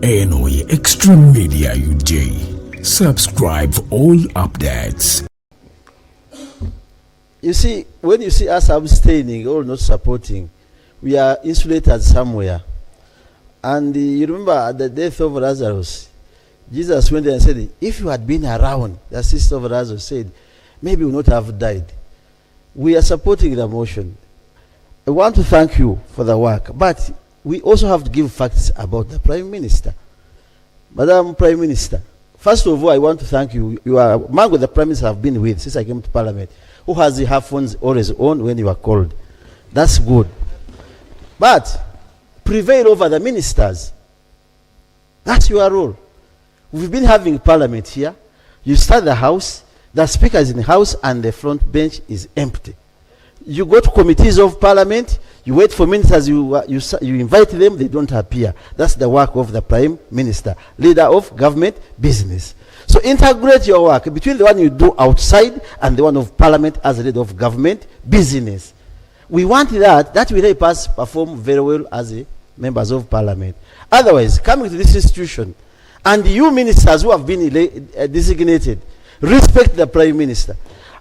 Eno Extreme Media UJ. Subscribe for all updates. You see, when you see us abstaining or not supporting, we are insulated somewhere. And you remember at the death of Lazarus, Jesus went there and said, if you had been around, the sister of Lazarus said, maybe you would not have died. We are supporting the motion. I want to thank you for the work, but we also have to give facts about the Prime Minister. Madam Prime Minister, first of all, I want to thank you. You are among the Prime Minister I've been with since I came to Parliament, who has the phones always on when you are called. That's good. But prevail over the ministers. That's your role. We've been having Parliament here. You start the House, the Speaker is in the House, and the front bench is empty. You go to committees of Parliament, you wait for ministers, you invite them, they don't appear. That's the work of the Prime Minister, leader of government business. So integrate your work between the one you do outside and the one of Parliament as a leader of government business. We want that. That will help us perform very well as members of Parliament. Otherwise, coming to this institution, and you ministers who have been designated, respect the Prime Minister.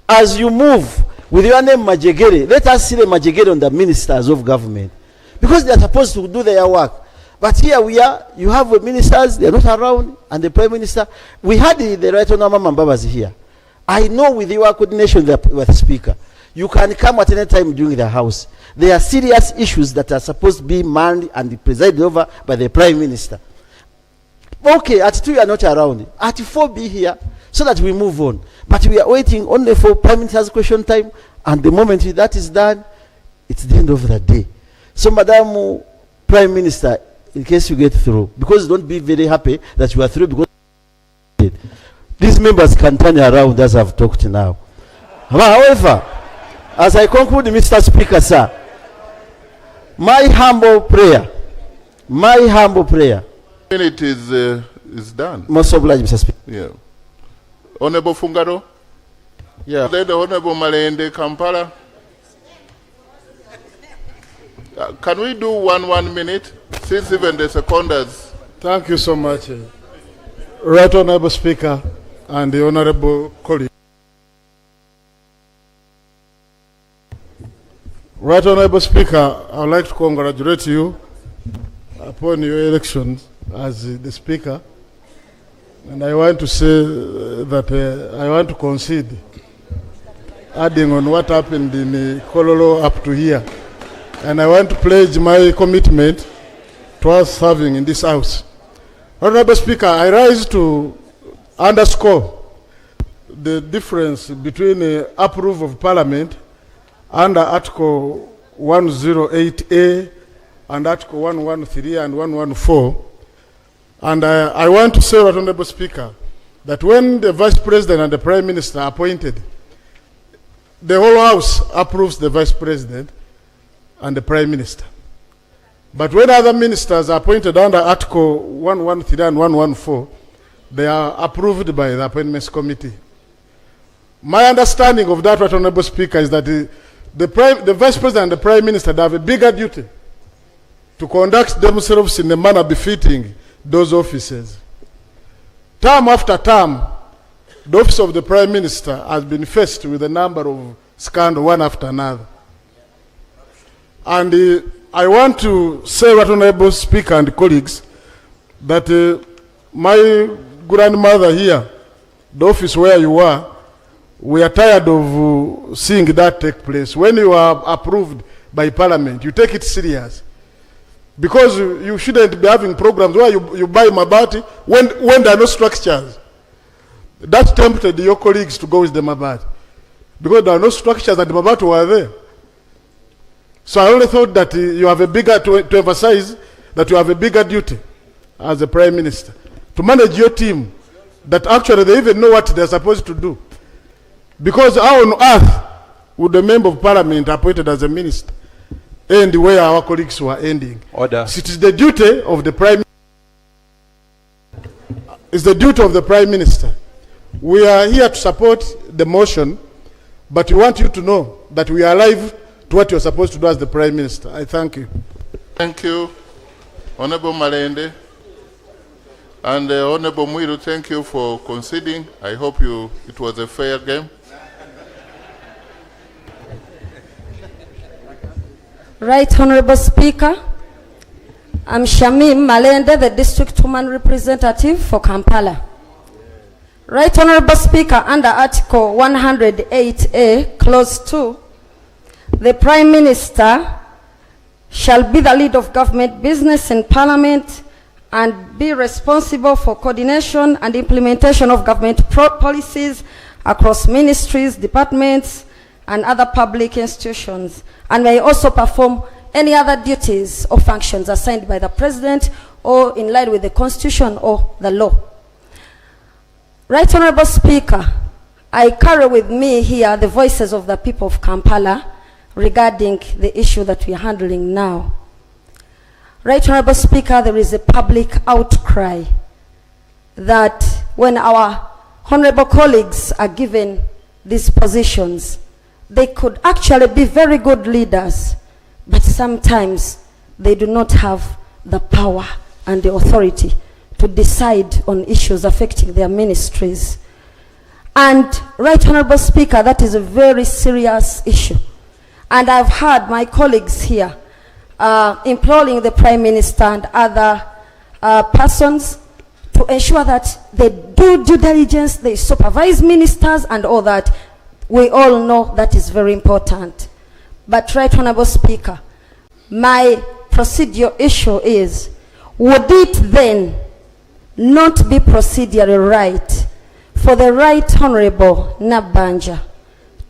As you move with your name Majegere, let us see the Majegere on the ministers of government. Because they are supposed to do their work. But here we are, you have ministers, they are not around, and the Prime Minister. We had the Right Honourable Mambabas here. I know with your coordination with the Speaker, you can come at any time during the House. There are serious issues that are supposed to be manned and presided over by the Prime Minister. Okay, at 2 you are not around. At 4 be here so that we move on. But we are waiting only for Prime Minister's question time, and the moment that is done, it's the end of the day. So, Madam Prime Minister, in case you get through, because don't be very happy that you are through, because these members can turn around as I've talked now. However, as I conclude, Mr. Speaker, sir, my humble prayer, minute is done. Most obliged, Mr. Speaker. Yeah. Honorable Fungaro. Yeah. Then the Honorable Malende Kampala. Can we do one minute, since even the seconders? Thank you so much, Right Honorable Speaker and the Honorable colleague. Right Honorable Speaker, I would like to congratulate you upon your election as the Speaker. And I want to say that I want to concede, adding on what happened in Kololo up to here. And I want to pledge my commitment to us serving in this House. Honorable Speaker, I rise to underscore the difference between approval of Parliament under Article 108A and Article 113 and 114. And I want to say, Honorable Speaker, that when the Vice President and the Prime Minister are appointed, the whole House approves the Vice President and the Prime Minister. But when other ministers are appointed under Article 113 and 114, they are approved by the Appointments Committee. My understanding of that, Honorable Speaker, is that the Vice President and the Prime Minister have a bigger duty to conduct themselves in a manner befitting those offices. Term after term, the office of the Prime Minister has been faced with a number of scandals, one after another. And I want to say, Honorable Speaker and colleagues, that my grandmother here, the office where you are, we are tired of seeing that take place. When you are approved by Parliament, you take it serious. Because you shouldn't be having programs where you buy Mabaati when there are no structures. That tempted your colleagues to go with the Mabaati. Because there are no structures and the Mabaati were there. So I only thought that you have a bigger, to emphasize that you have a bigger duty as a Prime Minister, to manage your team, that actually they even know what they're supposed to do. Because how on earth would a member of Parliament appointed as a minister end where our colleagues were ending? Order. So it is the duty of the Prime Minister. It's the duty of the Prime Minister. We are here to support the motion, but we want you to know that we are alive to what you're supposed to do as the Prime Minister. I thank you. Thank you. Honorable Malende. And Honorable Muiru, thank you for conceding. I hope it was a fair game. Right Honorable Speaker, I'm Shamim Malende, the District Woman Representative for Kampala. Right Honorable Speaker, under Article 108A, Clause 2, the Prime Minister shall be the lead of government business in Parliament and be responsible for coordination and implementation of government policies across ministries, departments, and other public institutions, and may also perform any other duties or functions assigned by the President or in line with the Constitution or the law. Right Honorable Speaker, I carry with me here the voices of the people of Kampala regarding the issue that we are handling now. Right Honorable Speaker, there is a public outcry that when our honorable colleagues are given these positions, they could actually be very good leaders, but sometimes they do not have the power and the authority to decide on issues affecting their ministries. And Right Honorable Speaker, that is a very serious issue. And I've heard my colleagues here imploring the Prime Minister and other persons to ensure that they do due diligence, they supervise ministers and all that. We all know that is very important. But Right Honorable Speaker, my procedural issue is, would it then not be procedurally right for the Right Honorable Nabanja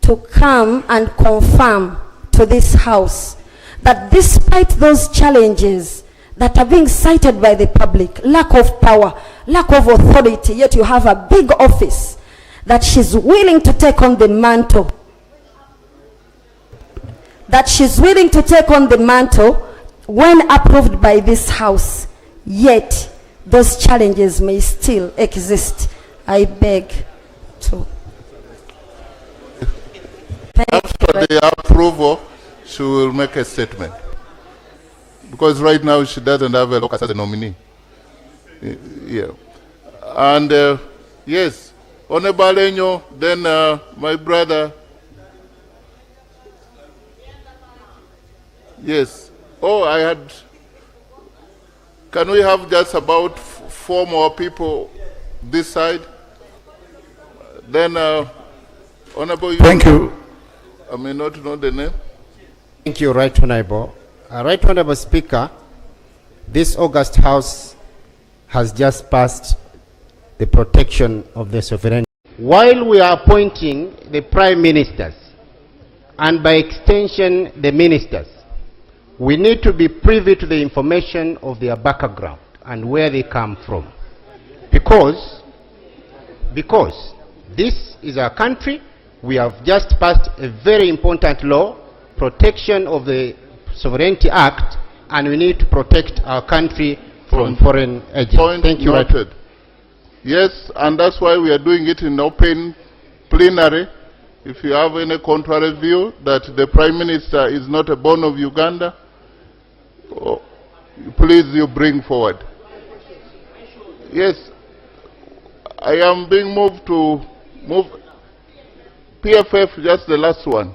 to come and confirm to this House that despite those challenges that are being cited by the public, lack of power, lack of authority, yet you have a big office, that she's willing to take on the mantle, when approved by this House, yet those challenges may still exist. I beg to. After the approval, she will make a statement. Because right now she doesn't have a locus as a nominee. Yeah. And yes, Honorable Enyo, then my brother. Yes. Oh, I had. Can we have just about 4 more people this side? Then Honorable. Thank you. I may not know the name. Thank you, Right Honorable. Right Honorable Speaker, this August House has just passed the protection of the sovereignty. While we are appointing the prime ministers, and by extension the ministers, we need to be privy to the information of their background and where they come from. Because this is our country. We have just passed a very important law, Protection of the Sovereignty Act, and we need to protect our country from foreign agents. Point Thank you. Noted. Yes, and that's why we are doing it in open plenary. If you have any contrary view that the Prime Minister is not a born of Uganda, please you bring forward. Yes, I am being moved to move PFF, just the last one.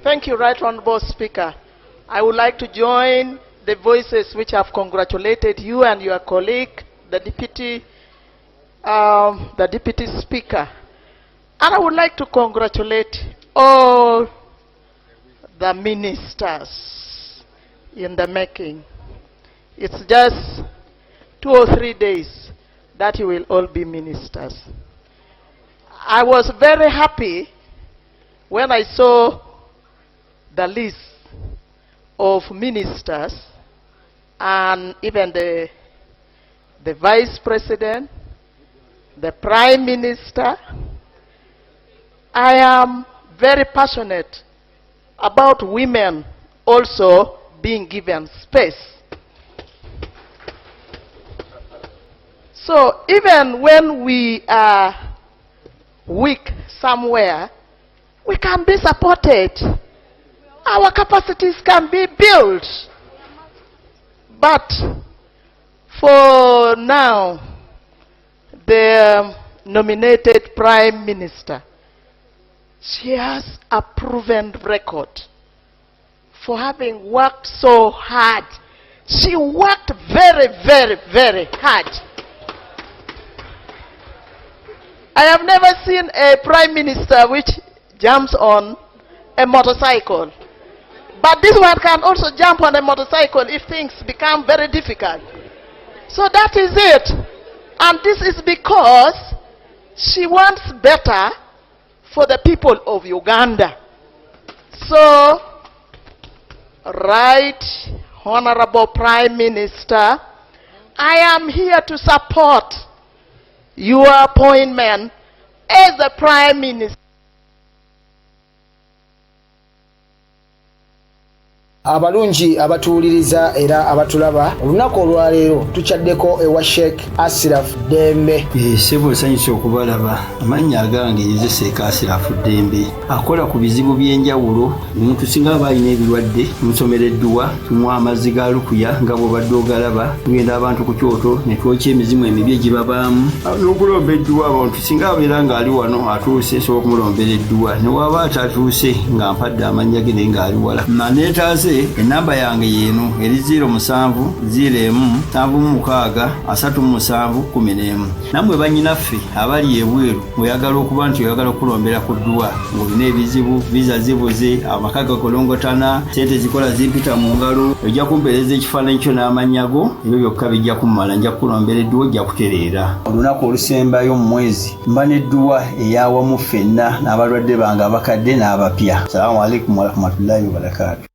Thank you, Right Honorable Speaker. I would like to join the voices which have congratulated you and your colleague, the Deputy Speaker. And I would like to congratulate all the ministers in the making. It's just 2 or 3 days that you will all be ministers. I was very happy when I saw the list of ministers and even the Vice President, the Prime Minister. I am very passionate about women also being given space. So even when we are weak somewhere, we can be supported. Our capacities can be built. But for now, the nominated Prime Minister, she has a proven record for having worked so hard. She worked very, very, very hard. I have never seen a Prime Minister which jumps on a motorcycle. But this one can also jump on a motorcycle if things become very difficult. So that is it. And this is because she wants better for the people of Uganda. So, right, Honorable Prime Minister, I am here to support your appointment as the Prime Minister. Abalungi abatuuliriza era abatulaba olunaku olwaleero tuchaddeko ewa Sheikh Asiraf Dembe. Sebo sanyise okubalaba amannya agange Seeka Asiraf Dembe akola ku bizibu by'enjawulo. Omuntu singa aba alina ebirwadde musomereddwa tumuwa amazzi ga lukuya nga bw'obadde ogalaba, tugenda abantu ku kyoto ne twokya emizimu emibi egibabaamu n'okulomba edduwa. Abantu singa abeera ng'ali wano atuuse sobola okumulombera edduwa, ne waba atatuuse nga mpadde amannya ge naye ng'ali wala. Neetaase enamba yange yeeno eri 0701763711. Nammwe bannyinaffe abali ebweru oyagala okuba nti oyagala okulombera ku dduwa ng'olina ebizibu, viza zibuze, amaka gakolongotana, sente zikola zimpita mu ngalo, ojja kumpeereza ekifaananyi kyo n'amannya go, ebyo byokka bijja kummala, nja kukulombera edduwa, ojja kutereera. Olunaku olusembayo mu mwezi mba n'edduwa ey'awamu ffenna n'abalwadde bange abakadde n'abapya. Salaamu alaikum warahmatullahi wabarakatuh.